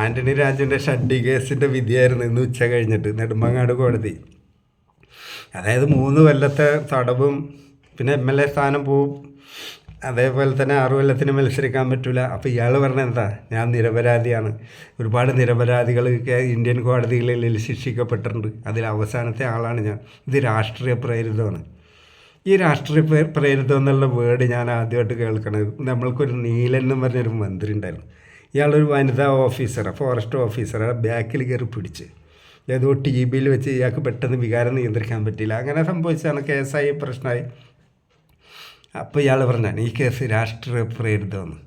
ആൻ്റണി രാജുവിൻ്റെ ഷഡ്ഡി കേസിൻ്റെ വിധിയായിരുന്നു ഇന്ന് ഉച്ച കഴിഞ്ഞിട്ട് നെടുമങ്ങാട് കോടതി. അതായത് 3 കൊല്ലത്തെ തടവും പിന്നെ MLA സ്ഥാനം പോവും, അതേപോലെ തന്നെ 6 കൊല്ലത്തിന് മത്സരിക്കാൻ പറ്റില്ല. അപ്പോൾ ഇയാൾ പറഞ്ഞ എന്താ, ഞാൻ നിരപരാധിയാണ്, ഒരുപാട് നിരപരാധികൾ ഇന്ത്യൻ കോടതികളിൽ ശിക്ഷിക്കപ്പെട്ടിട്ടുണ്ട്, അതിൽ അവസാനത്തെ ആളാണ് ഞാൻ, ഇത് രാഷ്ട്രീയ പ്രേരിതമാണ്. ഈ രാഷ്ട്രീയ പ്രേരിതം എന്നുള്ള വേർഡ് ഞാൻ ആദ്യമായിട്ട് കേൾക്കണത്, നമ്മൾക്കൊരു നീലൻ എന്ന് പറഞ്ഞൊരു മന്ത്രി ഉണ്ടായിരുന്നു. ഇയാളൊരു വനിതാ ഓഫീസറാണ്, ഫോറസ്റ്റ് ഓഫീസറാണ്, ബാക്കിൽ കയറി പിടിച്ച് ഏതോ TBയിൽ വെച്ച് ഇയാൾക്ക് പെട്ടെന്ന് വികാരം നിയന്ത്രിക്കാൻ പറ്റിയില്ല, അങ്ങനെ സംഭവിച്ചാണ്, കേസായി, പ്രശ്നമായി. അപ്പോൾ ഇയാൾ പറഞ്ഞാണ് ഈ കേസ് രാഷ്ട്രീയ പ്രേരിതമെന്ന്.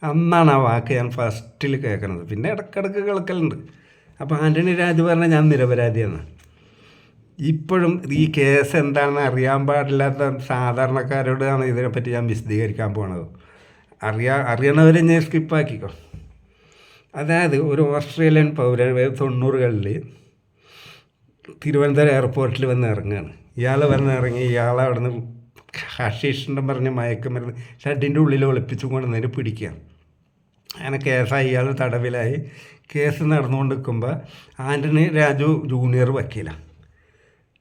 അന്നാണ് ആ വാക്ക് ഞാൻ ഫസ്റ്റിൽ കേൾക്കണത്, പിന്നെ ഇടയ്ക്കിടയ്ക്ക് കേൾക്കലുണ്ട്. അപ്പോൾ ആൻ്റണി രാജു പറഞ്ഞാൽ ഞാൻ നിരപരാധിയാണ്. ഇപ്പോഴും ഈ കേസ് എന്താണെന്ന് അറിയാൻ പാടില്ലാത്ത സാധാരണക്കാരോടാണ് ഇതിനെപ്പറ്റി ഞാൻ വിശദീകരിക്കാൻ പോണത്. അറിയണവരെ ഞാൻ സ്കിപ്പാക്കിക്കോ. അതായത് ഒരു ഓസ്ട്രേലിയൻ പൗരൻ 90കളിൽ തിരുവനന്തപുരം എയർപോർട്ടിൽ വന്ന് ഇറങ്ങുകയാണ്. ഇയാൾ വന്ന് ഇറങ്ങി, ഇയാളെ അവിടെ നിന്ന് ഹഷീഷിൻ്റെ പറഞ്ഞ് മയക്കുമരുന്ന് ഷഡിൻ്റെ ഉള്ളിൽ ഒളിപ്പിച്ചു കൊണ്ടുവന്നതിന് പിടിക്കുക. അങ്ങനെ കേസായി, ഇയാൾ തടവിലായി. കേസ് നടന്നുകൊണ്ട് നിൽക്കുമ്പോൾ ആൻ്റണി രാജു ജൂനിയർ വക്കീലാണ്.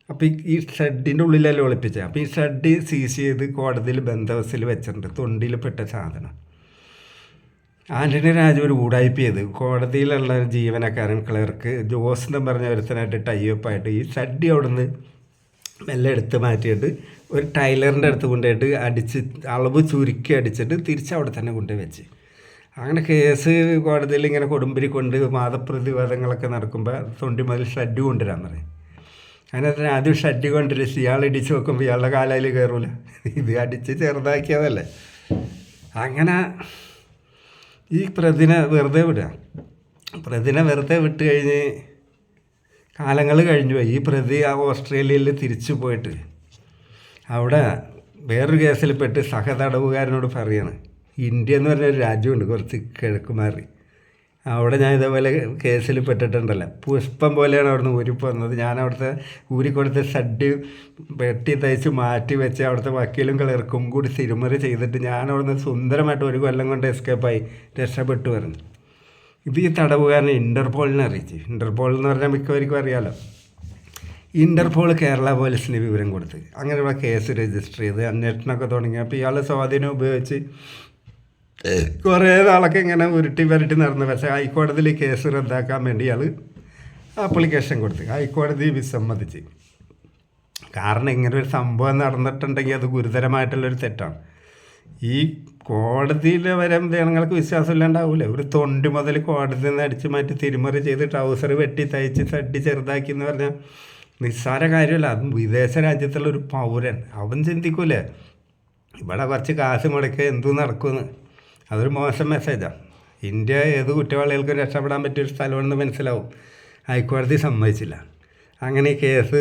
അപ്പോൾ ഈ ഷഡിൻ്റെ ഉള്ളിലല്ലേ ഒളിപ്പിച്ചത്. അപ്പോൾ ഈ ഷഡ് സീസ് ചെയ്ത് കോടതിയിൽ ബന്ധവസിൽ വെച്ചിട്ടുണ്ട്, തൊണ്ടിയിൽ പെട്ട സാധനം. ആൻ്റണി രാജു ഒരു ഊടായ്പ ചെയ്ത് കോടതിയിലുള്ള ജീവനക്കാരൻ ക്ലർക്ക് ജോസ് എന്ന് പറഞ്ഞ ഒരുത്തനായിട്ട് ടൈപ്പായിട്ട് ഈ ഷഡ് അവിടുന്ന് മെല്ലെ എടുത്ത് മാറ്റിയിട്ട് ഒരു ടൈലറിൻ്റെ അടുത്ത് കൊണ്ടുപോയിട്ട് അടിച്ച് അളവ് ചുരുക്കി അടിച്ചിട്ട് തിരിച്ച് അവിടെ തന്നെ കൊണ്ടുപോയി വെച്ച്. അങ്ങനെ കേസ് കോടതിയിൽ ഇങ്ങനെ കൊടുമ്പിരി കൊണ്ട് വാദപ്രതിവാദങ്ങളൊക്കെ നടക്കുമ്പോൾ തൊണ്ടി മുതൽ ഷഡ് കൊണ്ടുവരാൻ പറയും. അതിനകത്ത് ആദ്യം ഷഡ് കൊണ്ടിരിച്ച് ഇയാൾ ഇടിച്ച് വെക്കുമ്പോൾ ഇയാളുടെ കാലയിൽ കയറൂല, ഇത് അടിച്ച് ചെറുതാക്കിയതല്ലേ. അങ്ങനെ ഈ പ്രതിനെ വെറുതെ വിടുക. പ്രതിനെ വെറുതെ വിട്ട് കഴിഞ്ഞ് കാലങ്ങൾ കഴിഞ്ഞു പോയി. ഈ പ്രതി ആ ഓസ്ട്രേലിയയിൽ തിരിച്ചു പോയിട്ട് അവിടെ വേറൊരു കേസിൽ പെട്ട് സഹതടവുകാരനോട് പറയാണ്, ഇന്ത്യ എന്ന് പറഞ്ഞൊരു രാജ്യമുണ്ട് കുറച്ച് കിഴക്ക് മാറി, അവിടെ ഞാൻ ഇതേപോലെ കേസിൽ പെട്ടിട്ടുണ്ടല്ലോ, പുഷ്പം പോലെയാണ് അവിടുന്ന് ഊരിപ്പ് വന്നത്. ഞാൻ അവിടുത്തെ ഊരിക്കൊടുത്ത ഷഡ് വെട്ടി തയ്ച്ച് മാറ്റി വെച്ച് അവിടുത്തെ വക്കീലും ക്ലർക്കും കൂടി തിരുമറി ചെയ്തിട്ട് ഞാൻ അവിടുന്ന് സുന്ദരമായിട്ട് 1 കൊല്ലം കൊണ്ട് എസ്കേപ്പായി രക്ഷപ്പെട്ടു പറഞ്ഞു. ഇത് ഈ തടവുകാരനെ ഇൻ്റർപോളിനെ അറിയിച്ചു. ഇൻ്റർപോൾ എന്ന് പറഞ്ഞാൽ മിക്കവർക്കും അറിയാമല്ലോ. ഇൻ്റർപോൾ കേരള പോലീസിന് വിവരം കൊടുത്ത് അങ്ങനെ ഇവിടെ കേസ് രജിസ്റ്റർ ചെയ്ത് അന്വേഷണമൊക്കെ തുടങ്ങി. അപ്പോൾ ഇയാൾ സ്വാധീനം ഉപയോഗിച്ച് കുറേ നാളൊക്കെ ഇങ്ങനെ ഉരുട്ടി നടന്നു. പക്ഷേ ഹൈക്കോടതിയിൽ കേസ് റദ്ദാക്കാൻ വേണ്ടി ഇയാൾ ആപ്ലിക്കേഷൻ കൊടുത്ത് ഹൈക്കോടതി വിസമ്മതിച്ച്. കാരണം ഇങ്ങനെ ഒരു സംഭവം നടന്നിട്ടുണ്ടെങ്കിൽ അത് ഗുരുതരമായിട്ടുള്ളൊരു തെറ്റാണ്. ഈ കോടതിയിൽ വരെ ജനങ്ങൾക്ക് വിശ്വാസമില്ലാണ്ടാവില്ല. ഒരു തൊണ്ടി മുതൽ കോടതിയിൽ നിന്ന് അടിച്ചു മാറ്റി തിരുമറി ചെയ്ത് ട്രൗസർ വെട്ടി തയ്ച്ച് ഷഡ്ഡി ചെറുതാക്കി എന്ന് പറഞ്ഞാൽ നിസ്സാര കാര്യമല്ല. അതും വിദേശ രാജ്യത്തുള്ള ഒരു പൗരൻ, അവൻ ചിന്തിക്കൂലേ ഇവിടെ കുറച്ച് കാശ് മുടക്കുക എന്തു നടക്കുമെന്ന്. അതൊരു മോശം മെസ്സേജാണ്. ഇന്ത്യ ഏത് കുറ്റവാളികൾക്കും രക്ഷപ്പെടാൻ പറ്റിയൊരു സ്ഥലമാണെന്ന് മനസ്സിലാവും. ഹൈക്കോടതി സമ്മതിച്ചില്ല. അങ്ങനെ ഈ കേസ്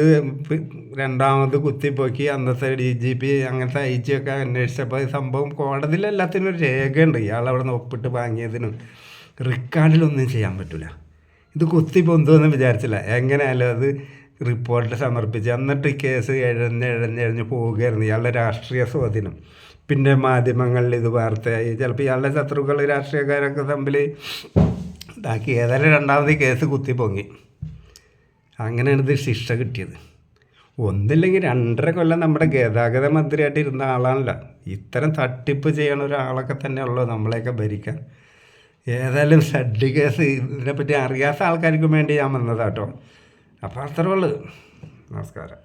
രണ്ടാമത് കുത്തിപ്പോക്കി അന്നത്തെ DGP അങ്ങനത്തെ IG ഒക്കെ അന്വേഷിച്ചപ്പോൾ ഈ സംഭവം കോടതിയിൽ എല്ലാത്തിനും ഒരു രേഖയുണ്ട്. ഇയാളവിടെ നിന്ന് ഒപ്പിട്ട് വാങ്ങിയതിനും റെക്കോർഡിലൊന്നും ചെയ്യാൻ പറ്റില്ല. ഇത് കുത്തി പൊന്തുമെന്ന് വിചാരിച്ചില്ല. എങ്ങനെയായാലും അത് റിപ്പോർട്ട് സമർപ്പിച്ച് എന്നിട്ട് ഈ കേസ് എഴഞ്ഞ് പോവുകയായിരുന്നു. ഇയാളുടെ രാഷ്ട്രീയ സ്വാധീനം പിന്നെ മാധ്യമങ്ങളിൽ ഇത് വാർത്തയായി. ചിലപ്പോൾ ഇയാളുടെ ശത്രുക്കൾ രാഷ്ട്രീയക്കാരൊക്കെ തമ്മിൽ ഇതാക്കി ഏതായാലും രണ്ടാമത് കേസ് കുത്തി പൊങ്ങി. അങ്ങനെയാണ് ഇത് ശിക്ഷ കിട്ടിയത്. ഒന്നില്ലെങ്കിൽ 2.5 കൊല്ലം നമ്മുടെ ഗതാഗത മന്ത്രിയായിട്ട് ഇരുന്ന ആളാണല്ലോ. ഇത്തരം തട്ടിപ്പ് ചെയ്യണ ഒരാളൊക്കെ തന്നെ ഉള്ളൂ നമ്മളെയൊക്കെ ഭരിക്കാൻ. ഏതായാലും ഷഡ്ഡി കേസ് ഇതിനെപ്പറ്റി അറിയാത്ത ആൾക്കാർക്ക് വേണ്ടി ഞാൻ വന്നതാട്ടോ. അപ്പോൾ അത്രേ ഉള്ളൂ. നമസ്കാരം.